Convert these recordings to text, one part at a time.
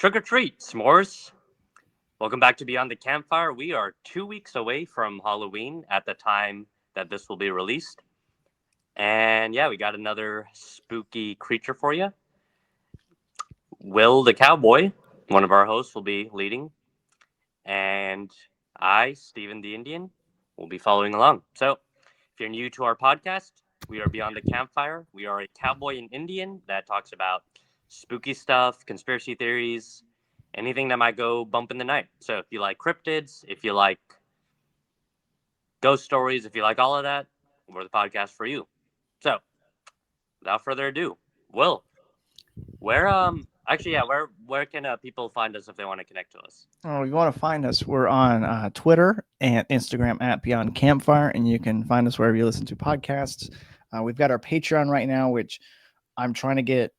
Trick or treat, s'mores. Welcome back to Beyond the Campfire. We are 2 weeks away from Halloween at the time that this will be released. And yeah, we got another spooky creature for you. Will the Cowboy, one of our hosts, will be leading. And I, Stephen the Indian, will be following along. So if you're new to our podcast, we are Beyond the Campfire. We are a cowboy and Indian that talks about spooky stuff, conspiracy theories, anything that might go bump in the night. So if you like cryptids, if you like ghost stories, if you like all of that, we're the podcast for you. So without further ado, Will, where can people find us if they want to connect to us? Oh, you want to find us? We're on Twitter and Instagram at Beyond Campfire, and you can find us wherever you listen to podcasts. We've got our Patreon right now, which I'm trying to get,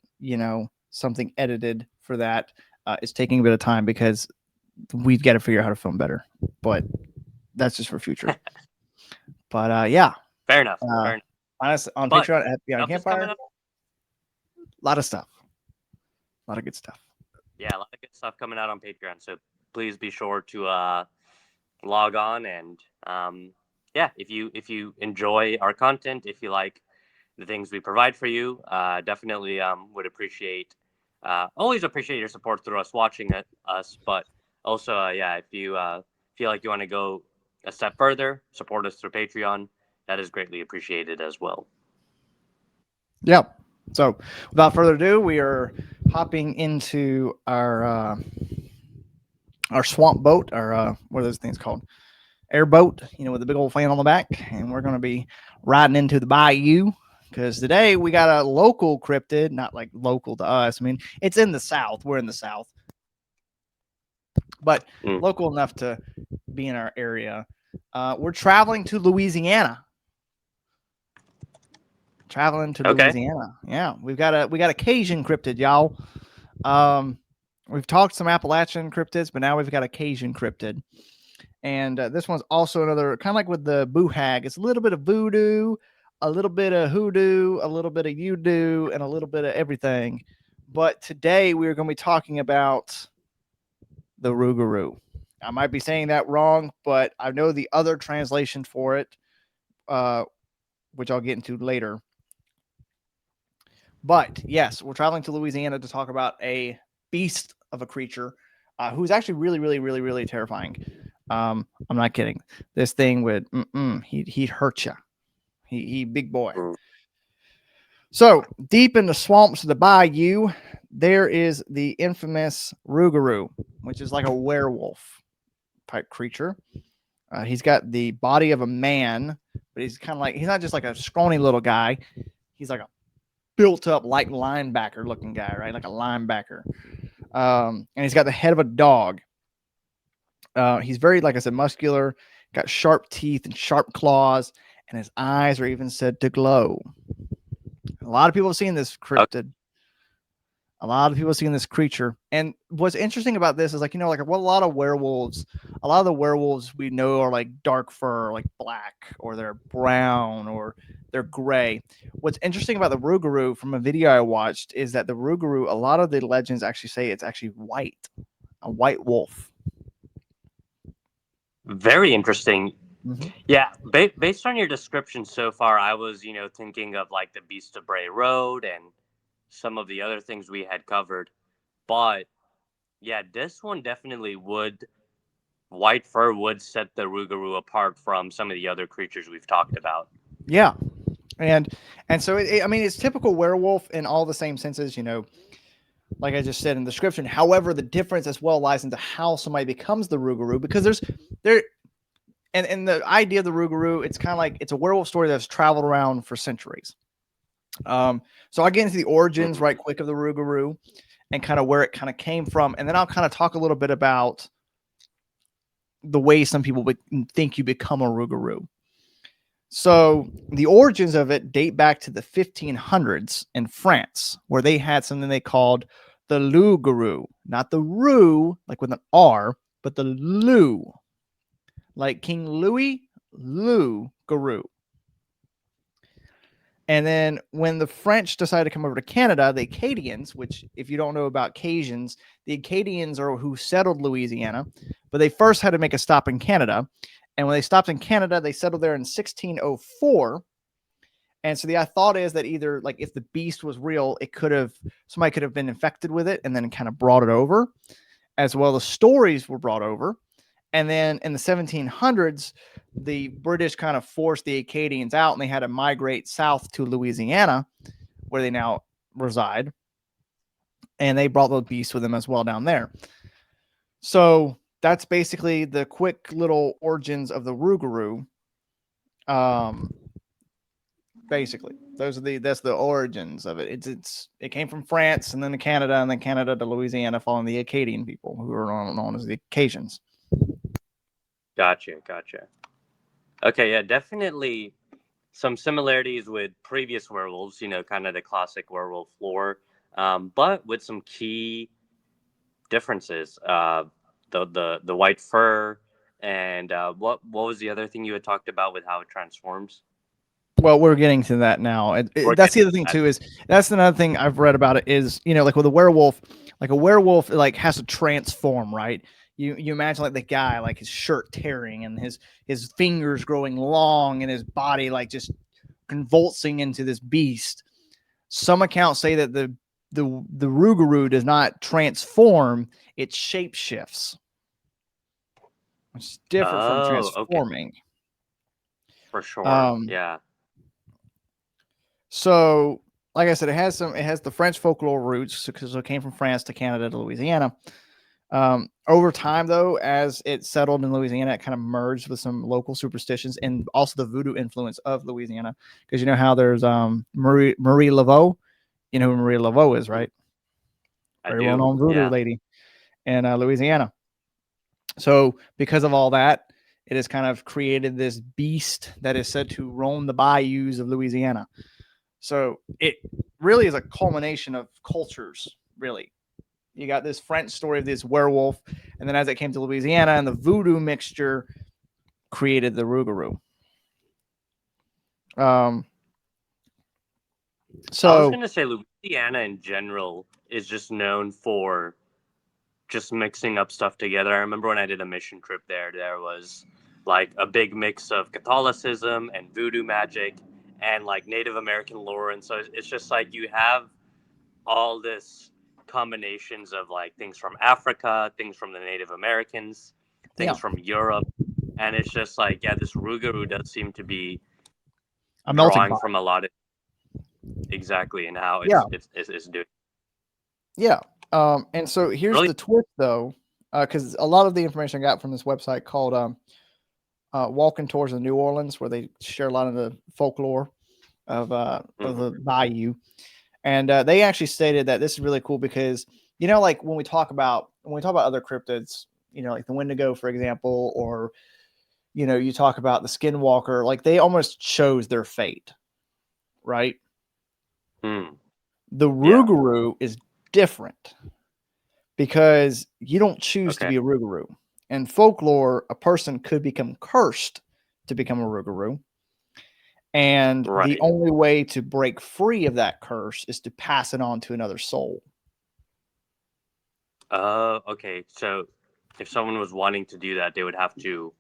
something edited for that. It's taking a bit of time because we've got to figure out how to film better, but that's just for future. But yeah, Fair enough. Fair enough. find us on But Patreon at Beyond stuff is coming Campfire. up. A lot of stuff, a lot of good stuff. Yeah, a lot of good stuff coming out on Patreon. So please be sure to log on and yeah, if you enjoy our content, if you like the things we provide for you, definitely would appreciate always appreciate your support through us watching us, but also yeah, if you feel like you want to go a step further, support us through Patreon. That is greatly appreciated as well. Yep. So without further ado, we are hopping into our swamp boat, our what are those things called? Airboat, with the big old fan on the back, and we're going to be riding into the Bayou because today we got a local cryptid, not like local to us. I mean, it's in the South. We're in the South, but local enough to be in our area. We're traveling to Louisiana. Louisiana. Yeah, we got a Cajun cryptid, y'all. We've talked some Appalachian cryptids, but now we've got a Cajun cryptid. And this one's also another, kind of like with the boo hag. It's a little bit of voodoo, a little bit of hoodoo, a little bit of you-do, and a little bit of everything. But today we're going to be talking about the Rougarou. I might be saying that wrong, but I know the other translation for it, which I'll get into later. But yes, we're traveling to Louisiana to talk about a beast of a creature who's actually really, really, really, really terrifying. I'm not kidding. This thing would, he'd hurt you. He big boy. So deep in the swamps of the Bayou, there is the infamous Rougarou, which is like a werewolf type creature. He's got the body of a man, but he's kind of like, he's not just like a scrawny little guy. He's like a built up like linebacker looking guy, right? Like a linebacker. And he's got the head of a dog. He's very, like I said, muscular, got sharp teeth and sharp claws, and his eyes are even said to glow. A lot of people have seen this cryptid. A lot of people have seen this creature. And what's interesting about this is, like, a lot of the werewolves we know are like dark fur, like black, or they're brown, or they're gray. What's interesting about the Rougarou from a video I watched is that the Rougarou, a lot of the legends actually say it's actually white, a white wolf. Very interesting. Mm-hmm. Yeah, based on your description so far, I was, thinking of like the Beast of Bray Road and some of the other things we had covered. But yeah, this one definitely white fur would set the Rougarou apart from some of the other creatures we've talked about. Yeah. And so, it's typical werewolf in all the same senses, like I just said in the description. However, the difference as well lies into how somebody becomes the Rougarou, because and the idea of the Rougarou, it's kind of like, it's a werewolf story that's traveled around for centuries. So I'll get into the origins right quick of the Rougarou and kind of where it kind of came from. And then I'll kind of talk a little bit about the way some people think you become a Rougarou. So the origins of it date back to the 1500s in France, where they had something they called the loup-garou. Not the roux, like with an R, but the loup. Like King Louis, loup-garou. And then when the French decided to come over to Canada, the Acadians, which if you don't know about Cajuns, the Acadians are who settled Louisiana, but they first had to make a stop in Canada. And when they stopped in Canada, they settled there in 1604. And so the thought is that either like if the beast was real, it could have somebody could have been infected with it and then kind of brought it over, as well as stories were brought over. And then in the 1700s, the British kind of forced the Acadians out and they had to migrate south to Louisiana, where they now reside. And they brought the beasts with them as well down there. So that's basically the quick little origins of the Rougarou. Basically, that's the origins of it. It came from France and then to Canada and then Canada to Louisiana, following the Acadian people who are known as the Cajuns. Gotcha. Okay, yeah, definitely some similarities with previous werewolves, kind of the classic werewolf lore, but with some key differences. The white fur, and what was the other thing you had talked about with how it transforms? Well, we're getting to that now. We're That's the getting other thing that. too. Is that's another thing I've read about it is like with a werewolf, like has to transform, right? You imagine like the guy like his shirt tearing and his fingers growing long and his body like just convulsing into this beast. Some accounts say that the Rougarou does not transform; it shapeshifts. It's different from Oh, okay, transforming. for sure. Um, Yeah. So, like I said, it has the French folklore roots because it came from France to Canada to Louisiana. Over time, though, as it settled in Louisiana, it kind of merged with some local superstitions and also the voodoo influence of Louisiana. Because you know how there's Marie Laveau. You know who Marie Laveau is, Mm, right? I Very well do. known voodoo Yeah. lady in Louisiana. So, because of all that, it has kind of created this beast that is said to roam the bayous of Louisiana. So it really is a culmination of cultures, really. You got this French story of this werewolf, and then as it came to Louisiana and the voodoo mixture created the Rougarou. Um, I was so gonna say Louisiana in general is just known for just mixing up stuff together. I remember when I did a mission trip there, there was like a big mix of Catholicism and voodoo magic and like Native American lore. And so it's just like you have all this combinations of like things from Africa, things from the Native Americans, yeah, things from Europe. And it's just like, yeah, this Rougarou does seem to be a melting drawing pot. from a lot of exactly and how Yeah, it's doing. yeah. And so here's Really? the twist, though, because a lot of the information I got from this website called "Walking Tours of New Orleans," where they share a lot of the folklore of Mm-hmm. the Bayou. And they actually stated that this is really cool because like when we talk about other cryptids, like the Wendigo, for example, or you talk about the Skinwalker, like they almost chose their fate, right? Mm. The Yeah. Rougarou is different because you don't choose to Okay. be a Rougarou. In folklore, a person could become cursed to become a Rougarou. And the Right. only way to break free of that curse is to pass it on to another soul. Okay. So if someone was wanting to do that, they would have to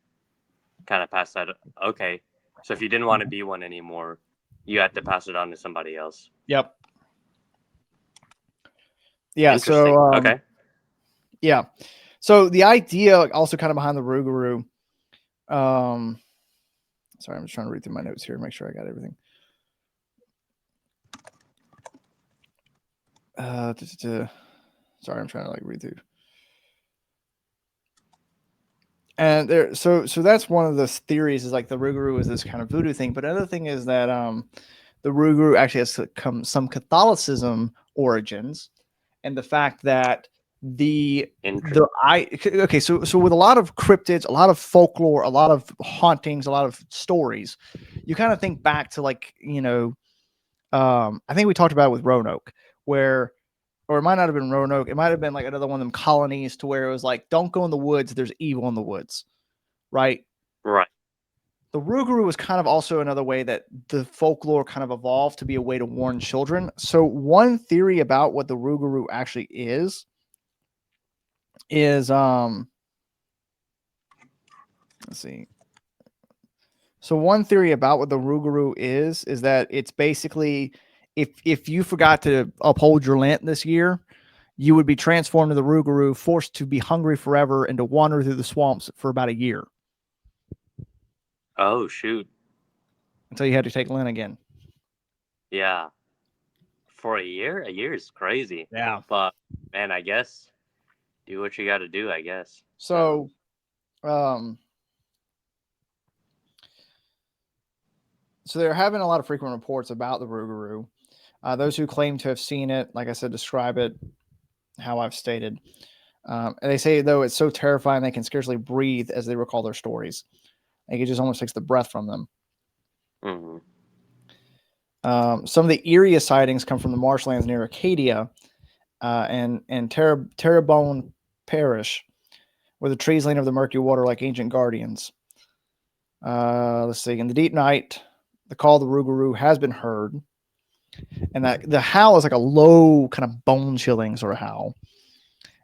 kind of pass that. Okay. So if you didn't want to be one anymore, you had to pass it on to somebody else. Yep. Yeah. So Interesting. Okay. yeah. So the idea also kind of behind the Rougarou. Um, sorry, I'm just trying to read through my notes here, make sure I got everything. Sorry, I'm trying to like read through. And so that's one of the theories is like the Rougarou is this kind of voodoo thing. But another thing is that the Rougarou actually has some Catholicism origins, and the fact that Interesting. okay, so with a lot of cryptids, a lot of folklore, a lot of hauntings, a lot of stories, you kind of think back to like I think we talked about it with Roanoke, where or it might not have been Roanoke, it might have been like another one of them colonies to where it was like, don't go in the woods, there's evil in the woods, right? Right. The Rougarou was kind of also another way that the folklore kind of evolved to be a way to warn children. So one theory about what the Rougarou actually is let's see. So one theory about what the Rougarou is that it's basically if you forgot to uphold your Lent this year, you would be transformed to the Rougarou, forced to be hungry forever and to wander through the swamps for about a year Oh shoot. until you had to take Lent again. Yeah. For a year? A year is crazy. Yeah. But man, I guess do what you got to do. I guess. So, um, so they're having a lot of frequent reports about the Rougarou. Those who claim to have seen it, like I said, describe it how I've stated. And they say, though, it's so terrifying they can scarcely breathe as they recall their stories. Like it just almost takes the breath from them. Mm-hmm. Some of the eeriest sightings come from the marshlands near Acadia and Terrebonne Parish, where the trees lean over the murky water like ancient guardians. Let's see. In the deep night, the call of the Rougarou has been heard, and that the howl is like a low, kind of bone-chilling sort of howl.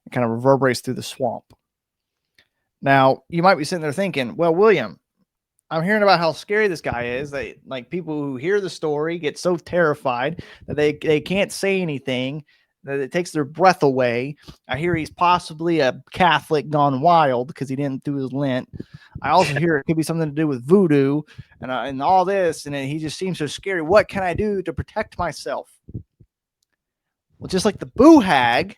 It kind of reverberates through the swamp. Now, you might be sitting there thinking, well, William, I'm hearing about how scary this guy is. That like people who hear the story get so terrified that they can't say anything, that it takes their breath away. I hear he's possibly a Catholic gone wild because he didn't do his Lent. I also hear it could be something to do with voodoo and all this, and he just seems so scary. What can I do to protect myself? Well, just like the Boo Hag,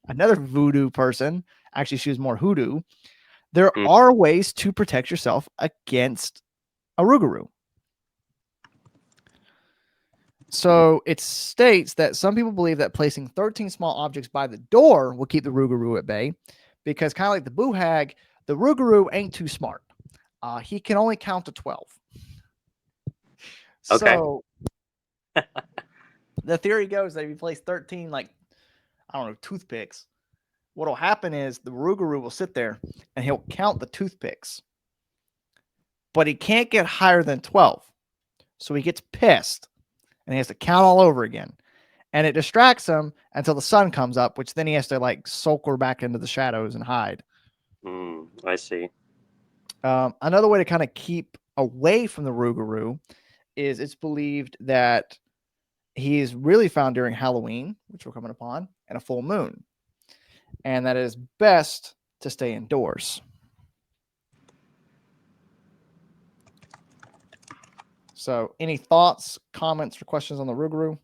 another voodoo person, actually she was more hoodoo, there are ways to protect yourself against a Rougarou. So it states that some people believe that placing 13 small objects by the door will keep the Rougarou at bay, because kind of like the Boo Hag, the Rougarou ain't too smart. He can only count to 12. Okay. So the theory goes that if you place 13, like, I don't know, toothpicks, what'll happen is the Rougarou will sit there and he'll count the toothpicks, but he can't get higher than 12. So he gets pissed and he has to count all over again. And it distracts him until the sun comes up, which then he has to like sulker back into the shadows and hide. I see. Another way to kind of keep away from the Rougarou is it's believed that he is really found during Halloween, which we're coming upon, and a full moon. And that it is best to stay indoors. So, any thoughts, comments, or questions on the Rougarou?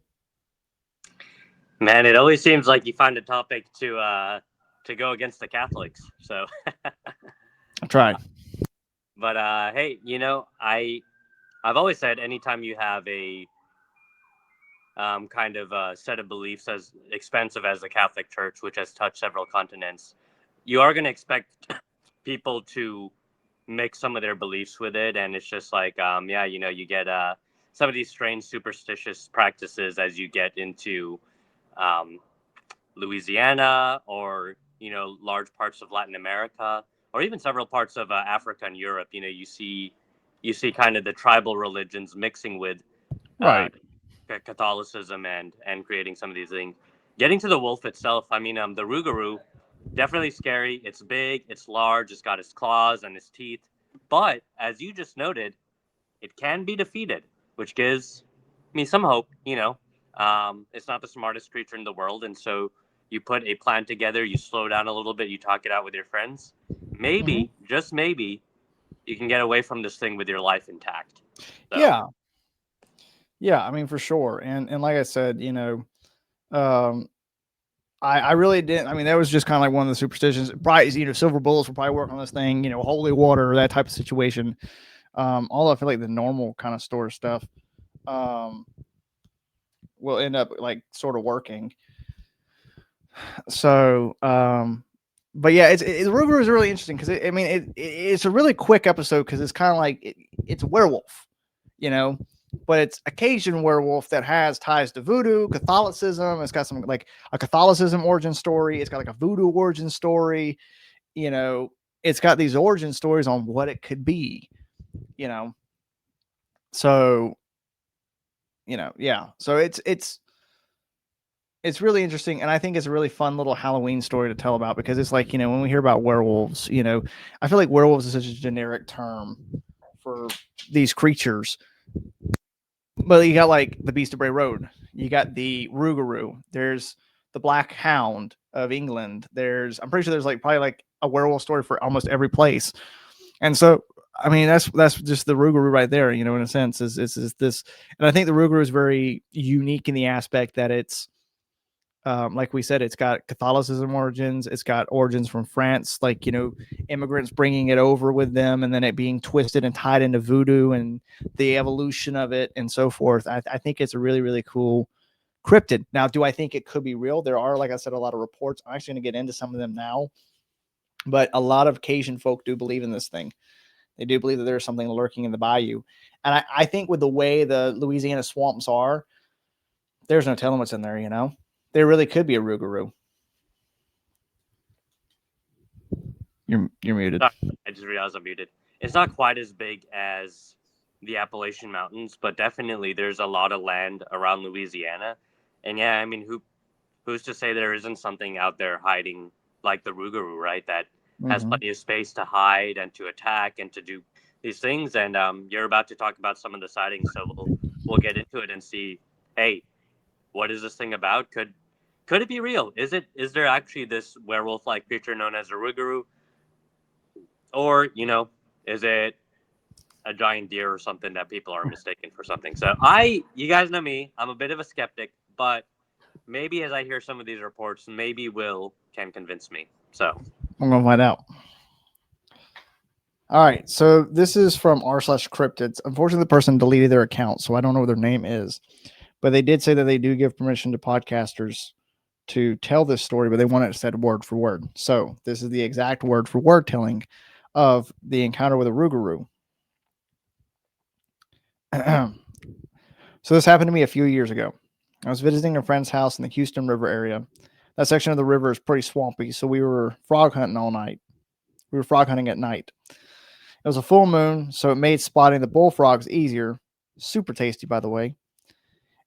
Man, it always seems like you find a topic to go against the Catholics. So I tried. But hey, I've always said anytime you have a kind of set of beliefs as expensive as the Catholic Church, which has touched several continents, you are going to expect people to mix some of their beliefs with it, and it's just like you get some of these strange superstitious practices as you get into Louisiana, or large parts of Latin America, or even several parts of Africa and Europe. You see kind of the tribal religions mixing with Right. Catholicism and creating some of these things. Getting to the wolf itself, I mean, the Rougarou, definitely scary. It's big, it's large, it's got its claws and its teeth, but as you just noted, it can be defeated, which gives me some hope. It's not the smartest creature in the world, and so you put a plan together, you slow down a little bit, you talk it out with your friends. Maybe, just maybe, you can get away from this thing with your life intact. So. Yeah, I mean, for sure. And like I said, I really didn't. I mean, that was just kind of like one of the superstitions. Probably, silver bullets will probably work on this thing, holy water, that type of situation. Although I feel like the normal kind of store stuff will end up like sort of working. So, but yeah, the Rougarou is really interesting because it's a really quick episode because it's kind of like it's a werewolf, but it's a Cajun werewolf that has ties to voodoo, Catholicism. It's got some like a Catholicism origin story. It's got like a voodoo origin story. It's got these origin stories on what it could be. So, yeah. So it's really interesting, and I think it's a really fun little Halloween story to tell about because it's like, when we hear about werewolves, I feel like werewolves is such a generic term for these creatures. But you got like the Beast of Bray Road, you got the Rougarou, there's the Black Hound of England. I'm pretty sure there's like probably like a werewolf story for almost every place. And so, I mean, that's just the Rougarou right there, in a sense, is this. And I think the Rougarou is very unique in the aspect that it's, like we said, it's got Catholicism origins. It's got origins from France, like, immigrants bringing it over with them, and then it being twisted and tied into voodoo and the evolution of it and so forth. I think it's a really, really cool cryptid. Now, do I think it could be real? There are, like I said, a lot of reports. I'm actually going to get into some of them now, but a lot of Cajun folk do believe in this thing. They do believe that there's something lurking in the bayou. And I think with the way the Louisiana swamps are, there's no telling what's in there, There really could be a Rougarou. You're muted. Sorry, I just realized I'm muted. It's not quite as big as the Appalachian Mountains, but definitely there's a lot of land around Louisiana. And yeah, I mean, who's to say there isn't something out there hiding like the Rougarou, right? That has Mm-hmm. plenty of space to hide and to attack and to do these things. And you're about to talk about some of the sightings, so we'll get into it and see. Hey, what is this thing about? Could it be real? Is there actually this werewolf like creature known as a Rougarou, or is it a giant deer or something that people are mistaken for something? So you guys know me, I'm a bit of a skeptic, but maybe as I hear some of these reports, maybe Will can convince me. So I'm gonna find out. All right, so this is from r/cryptids. Unfortunately, the person deleted their account, so I don't know what their name is. But they did say that they do give permission to podcasters to tell this story, but they want it said word for word. So this is the exact word for word telling of the encounter with a Rougarou. So this happened to me a few years ago. I was visiting a friend's house in the Houston River area. That section of the river is pretty swampy, so we were frog hunting all night. We were frog hunting at night. It was a full moon, so it made spotting the bullfrogs easier. Super tasty, by the way.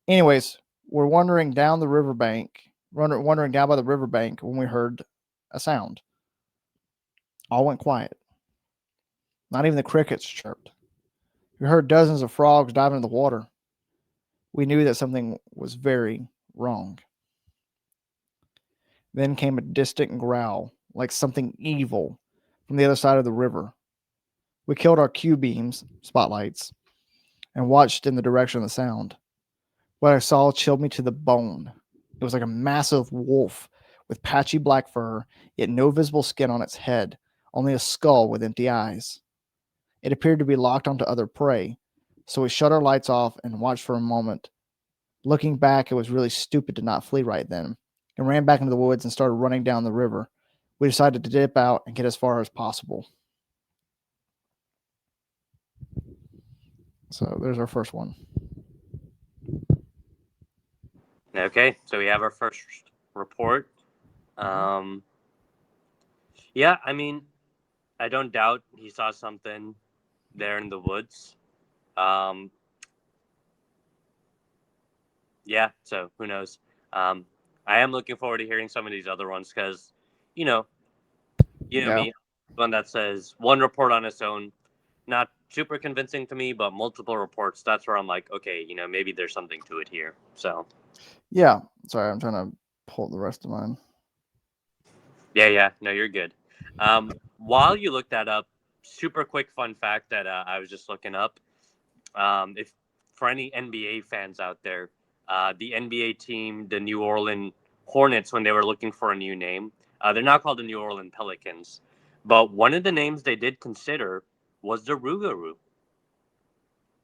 Anyways, we're wandering down the riverbank, wandering down by the riverbank when we heard a sound. All went quiet. Not even the crickets chirped. We heard dozens of frogs dive into the water. We knew that something was very wrong. Then came a distant growl, like something evil, from the other side of the river. We killed our Q beams, spotlights, and watched in the direction of the sound. What I saw chilled me to the bone. It was like a massive wolf with patchy black fur, yet no visible skin on its head, only a skull with empty eyes. It appeared to be locked onto other prey, so we shut our lights off and watched for a moment. Looking back, it was really stupid to not flee right then, and ran back into the woods and started running down the river. We decided to dip out and get as far as possible. So there's our first one. okay, so we have our first report. Um, yeah, I mean, I don't doubt he saw something there in the woods. Um, yeah, so who knows? Um, I am looking forward to hearing some of these other ones because, you know, you know Yeah. me, one that says one report on its own, not super convincing to me, but multiple reports. That's where I'm like, okay, maybe there's something to it here. So Yeah. Sorry, I'm trying to pull the rest of mine. yeah, no, you're good. While you look that up, super quick fun fact that I was just looking up. If for any NBA fans out there, the NBA team, the New Orleans Hornets, when they were looking for a new name, they're now called the New Orleans Pelicans. But one of the names they did consider was the Rougarou.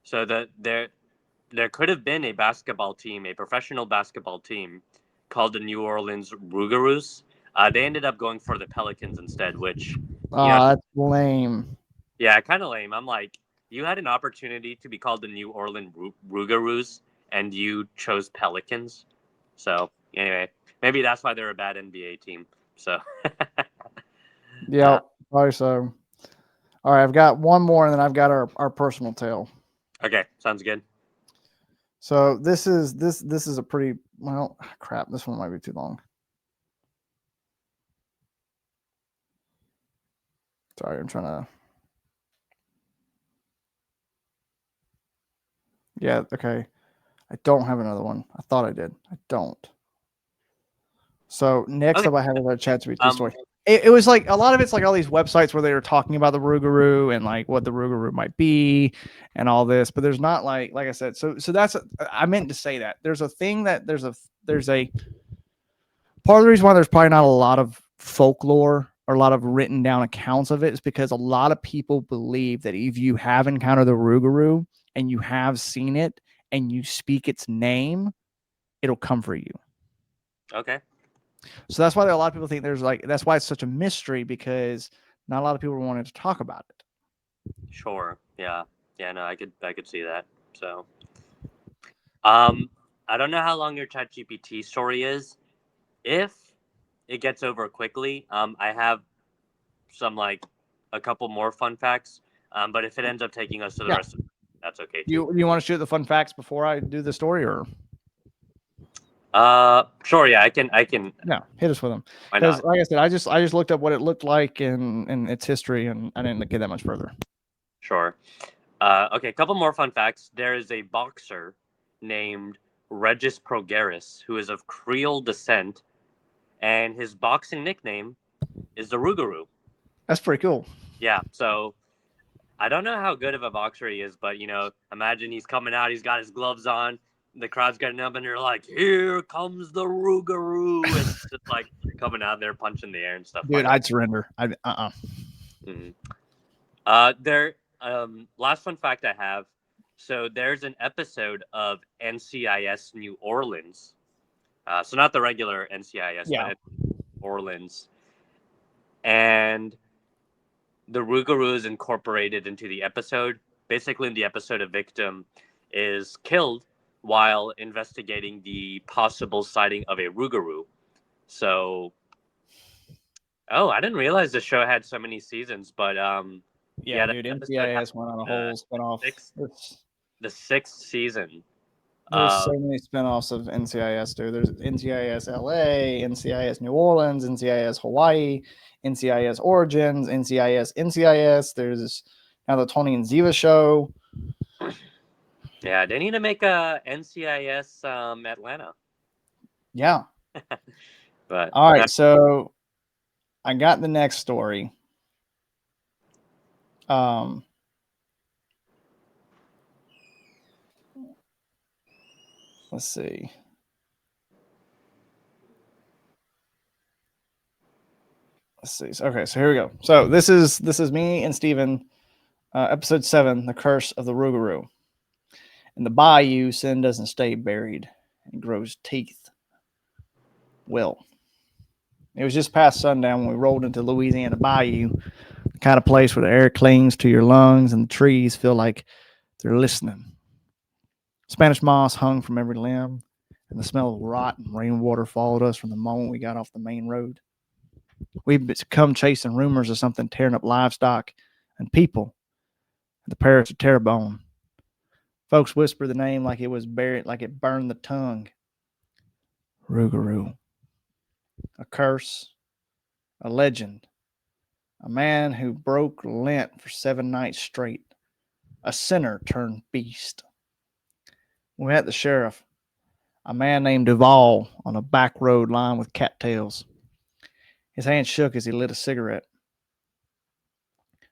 So that there could have been a basketball team, a professional basketball team, called the New Orleans Rougarous. They ended up going for the Pelicans instead, which, you know, Ah, that's lame. yeah, kind of lame. I'm like, you had an opportunity to be called the New Orleans Rougarous, and you chose Pelicans. So anyway, maybe that's why they're a bad NBA team. So Yep. Probably so. All right, I've got one more, and then I've got our personal tale. Okay, sounds good. So this is a pretty well crap. This one might be too long. Sorry, I'm trying to. Yeah, okay. I don't have another one. I thought I did. I don't. So next Okay. up, I have a ChatGPT Um. story. It was like a lot of it's like all these websites where they were talking about the Rougarou and like what the Rougarou might be and all this, but there's not like I said. So that's I meant to say that there's a thing that there's a part of the reason why there's probably not a lot of folklore or a lot of written down accounts of it is because a lot of people believe that if you have encountered the Rougarou and you have seen it and you speak its name, it'll comfort you. Okay. So that's why a lot of people think there's like that's why it's such a mystery because not a lot of people wanted to talk about it. Sure. Yeah. Yeah. No, I could see that. So, um, I don't know how long your ChatGPT story is. If it gets over quickly, I have some like a couple more fun facts. But if it ends up taking us to the Yeah. rest of, that's okay too. You want to shoot the fun facts before I do the story or Sure. Yeah, I can. yeah, hit us with them. Why Because not? like I said, I just looked up what it looked like in its history and I didn't get that much further. Sure. Okay, a couple more fun facts. There is a boxer named Regis Progeris who is of Creole descent, and his boxing nickname is the Rougarou. That's pretty cool. Yeah, so I don't know how good of a boxer he is, but imagine he's coming out, he's got his gloves on, the crowd's getting up, and they're like, "Here comes the Rougarou," and just like coming out there punching the air and stuff Dude, like that. I'd surrender. I. Mhm. There. Last fun fact I have. So there's an episode of NCIS New Orleans. So not the regular NCIS, Yeah. but Orleans, and the Rougarou is incorporated into the episode. Basically, in the episode, a victim is killed while investigating the possible sighting of a Rougarou. So, oh, I didn't realize the show had so many seasons, but Yeah, yeah, that dude. episode had NCIS went on a the whole spinoff. sixth It's, the sixth season. there's Uh, so many spinoffs of NCIS, dude. There's NCIS LA, NCIS New Orleans, NCIS Hawaii, NCIS Origins, NCIS. There's now the Tony and Ziva show. yeah, they need to make a NCIS Atlanta, Yeah. but All right. So I got the next story. Um, let's see. Let's see. Okay, so here we go. So this is me and Steven, episode 7, The Curse of the Rougarou. In the bayou, sin doesn't stay buried. It grows teeth. Well, it was just past sundown when we rolled into Louisiana Bayou, the kind of place where the air clings to your lungs and the trees feel like they're listening. Spanish moss hung from every limb, and the smell of rot and rainwater followed us from the moment we got off the main road. We'd come chasing rumors of something tearing up livestock and people at the parish of Terrebonne. Folks whisper the name like it was buried, like it burned the tongue. Rougarou. A curse, a legend, a man who broke Lent for 7 nights straight, a sinner turned beast. We met the sheriff, a man named Duval, on a back road lined with cattails. His hand shook as he lit a cigarette.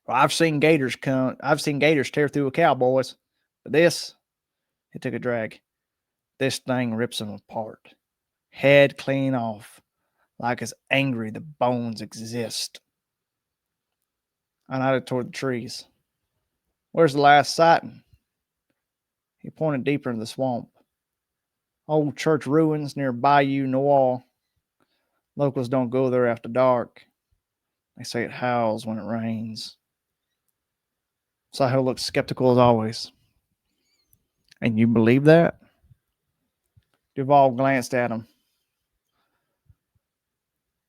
Well, I've seen gators tear through a cow, boys. But this, he took a drag. This thing rips them apart. Head clean off, like it's angry the bones exist. I nodded toward the trees. Where's the last sighting? He pointed deeper into the swamp. Old church ruins near Bayou Noir. Locals don't go there after dark. They say it howls when it rains. Sahil looked skeptical as always. And you believe that? Duval glanced at him.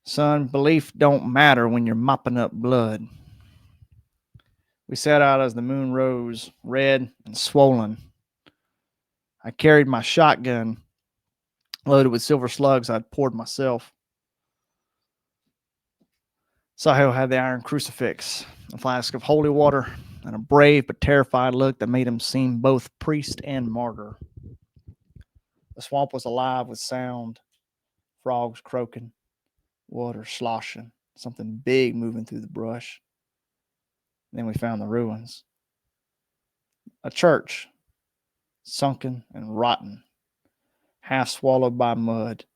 Son, belief don't matter when you're mopping up blood. We set out as the moon rose, red and swollen. I carried my shotgun loaded with silver slugs I'd poured myself. Sahil had the iron crucifix, a flask of holy water, and a brave but terrified look that made him seem both priest and martyr. The swamp was alive with sound, frogs croaking, water sloshing, something big moving through the brush. Then we found the ruins. A church, sunken and rotten, half swallowed by mud.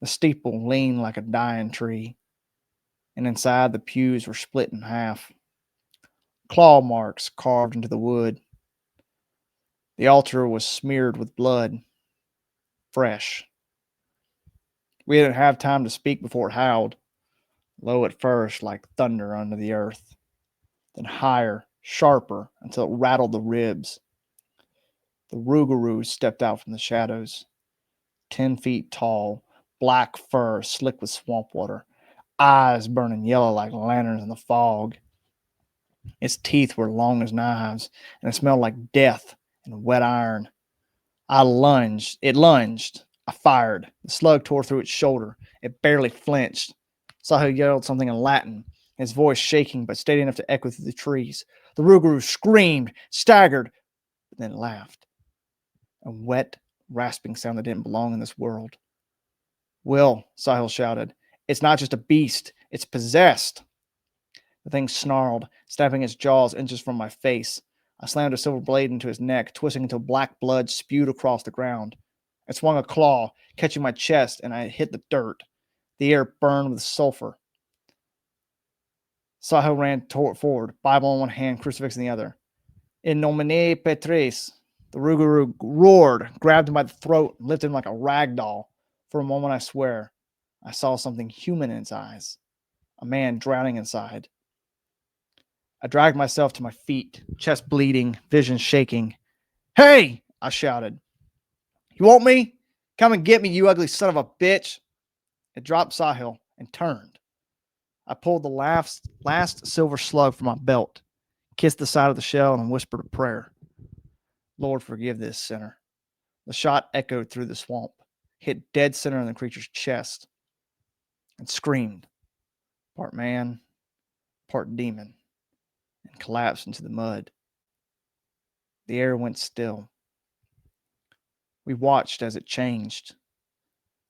The steeple leaned like a dying tree, and inside the pews were split in half. Claw marks carved into the wood. The altar was smeared with blood, fresh. We didn't have time to speak before it howled, low at first like thunder under the earth, then higher, sharper, until it rattled the ribs. The Rougarou stepped out from the shadows, 10 feet tall, black fur slick with swamp water, eyes burning yellow like lanterns in the fog. Its teeth were long as knives, and it smelled like death and wet iron. I lunged. It lunged. I fired. The slug tore through its shoulder. It barely flinched. Sahil yelled something in Latin, his voice shaking but steady enough to echo through the trees. The Rougarou screamed, staggered, but then laughed. A wet, rasping sound that didn't belong in this world. Will, Sahil shouted, it's not just a beast, it's possessed. The thing snarled, snapping its jaws inches from my face. I slammed a silver blade into his neck, twisting until black blood spewed across the ground. It swung a claw, catching my chest, and I hit the dirt. The air burned with sulfur. Sahil ran forward, Bible in one hand, crucifix in the other. In nomine Patris. The Rougarou roared, grabbed him by the throat, and lifted him like a rag doll. For a moment, I swear, I saw something human in its eyes. A man drowning inside. I dragged myself to my feet, chest bleeding, vision shaking. Hey! I shouted. You want me? Come and get me, you ugly son of a bitch. It dropped Sahil and turned. I pulled the last silver slug from my belt, kissed the side of the shell, and whispered a prayer. Lord, forgive this sinner. The shot echoed through the swamp, hit dead center in the creature's chest, and screamed, part man, part demon, and collapsed into the mud. The air went still. We watched as it changed.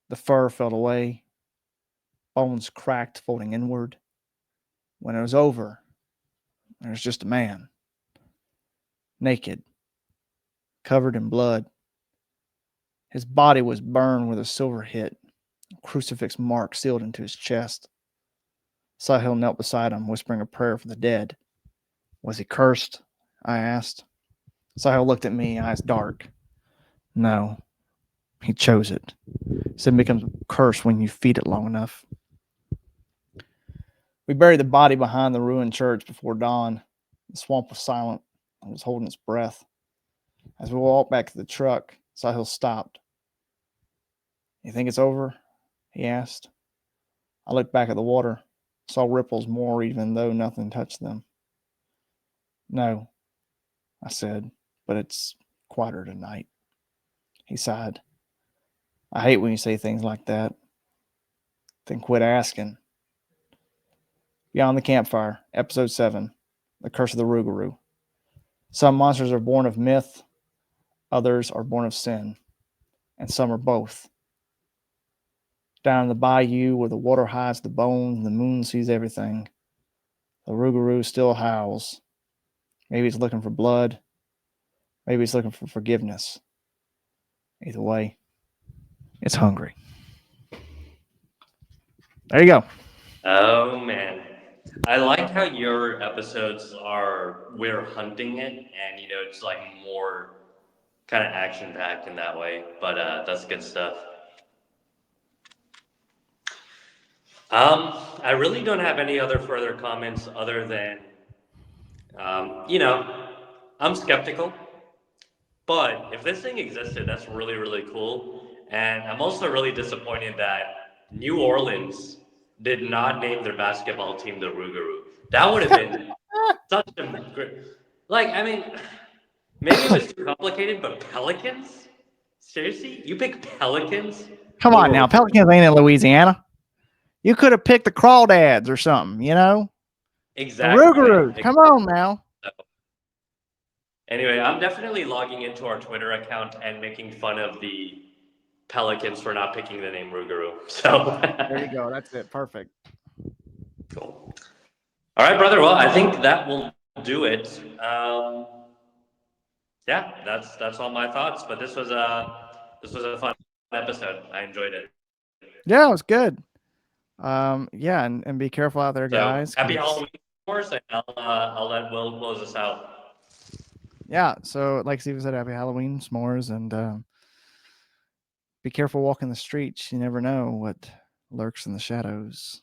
The fur fell away, bones cracked, folding inward. When it was over, there was just a man, naked, covered in blood. His body was burned with a silver hit, a crucifix mark sealed into his chest. Sahil knelt beside him, whispering a prayer for the dead. Was he cursed? I asked. Sahil looked at me, eyes dark. No, he chose it. Sin becomes a curse when you feed it long enough. We buried the body behind the ruined church before dawn. The swamp was silent. It was holding its breath. As we walked back to the truck, Sahil stopped. You think it's over? He asked. I looked back at the water, saw ripples more even though nothing touched them. No, I said, but it's quieter tonight. He sighed. I hate when you say things like that. Then quit asking. Beyond the Campfire, Episode 7, The Curse of the Rougarou. Some monsters are born of myth, others are born of sin, and some are both. Down in the bayou where the water hides the bones and the moon sees everything, the Rougarou still howls. Maybe it's looking for blood, maybe it's looking for forgiveness. Either way, it's hungry. There you go. Oh man. I like how your episodes are we're hunting it and it's like more kind of action packed in that way. But that's good stuff. I really don't have any other further comments other than I'm skeptical. But if this thing existed, that's really, really cool. And I'm also really disappointed that New Orleans did not name their basketball team the Rougarou. That would have been Such a great. Like, I mean, maybe it was too complicated, but pelicans? Seriously? You pick pelicans Come on over now, Pelicans ain't in Louisiana. You could have picked the crawdads or something, you know? The exactly. Rougarou. Come on now. Anyway, I'm definitely logging into our Twitter account and making fun of the pelicans for not picking the name Rougarou. So There you go. That's it. Perfect. cool. All right, brother. Well, I think that will do it. Yeah, that's all my thoughts. But this was a fun episode. I enjoyed it. Yeah, it was good. Yeah, and be careful out there, So guys. happy 'Cause Halloween, of course, and I'll let Will close us out. yeah, so like Steven said, happy Halloween, s'mores, and be careful walking the streets. You never know what lurks in the shadows.